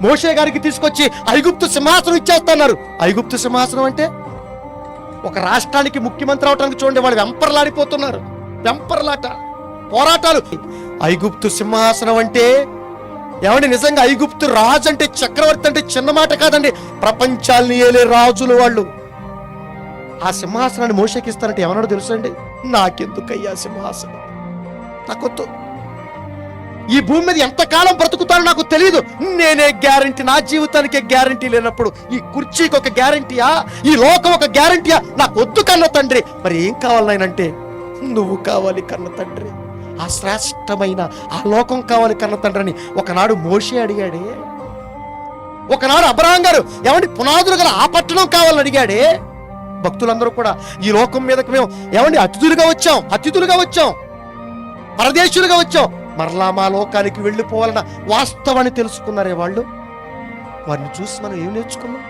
మోషే గారికి తీసుకొచ్చి ఐగుప్తు సింహాసనం ఇచ్చేస్తున్నారు. ఐగుప్తు సింహాసనం అంటే ఒక రాష్ట్రానికి ముఖ్యమంత్రి అవడానికి చూడండి, వాళ్ళు వెంపర్లాడిపోతున్నారు. వెంపర్లాట, పోరాటాలు. ఐగుప్తు సింహాసనం అంటే ఏమండి, నిజంగా ఐగుప్తు రాజు అంటే, చక్రవర్తి అంటే చిన్న మాట కాదండి. ప్రపంచాన్ని ఏలే రాజులు వాళ్ళు. ఆ సింహాసనాన్ని మోషేకి ఇస్తారంటే ఏమన్నాడు తెలుసండి? నాకెందుకయ్యా సింహాసనం, నాకొద్దు. ఈ భూమి మీద ఎంతకాలం బ్రతుకుతానో నాకు తెలియదు. నేనే గ్యారంటీ, నా జీవితానికే గ్యారంటీ లేనప్పుడు ఈ కుర్చీకి ఒక గ్యారంటీయా, ఈ లోకం ఒక గ్యారంటీయా? నాకు వద్దు కన్న తండ్రి. మరి ఏం కావాలి నాయనంటే, నువ్వు కావాలి కన్న తండ్రి. ఆ శ్రేష్టమైన ఆ లోకం కావాలి కన్న తండ్రి అని ఒకనాడు మోషే అడిగాడే. ఒకనాడు అబ్రహాం గారు ఏమంటే పునాదులు గల ఆ పట్టణం కావాలని అడిగాడే. భక్తులందరూ కూడా ఈ లోకం మీదకి మేము ఏమండి అతిథులుగా వచ్చాం, పరదేశులుగా వచ్చాం, మరలా మా లోకానికి వెళ్ళిపోవాలన్న వాస్తవాన్ని తెలుసుకున్నారే వాళ్ళు. వారిని చూసి మనం ఏం నేర్చుకున్నాం?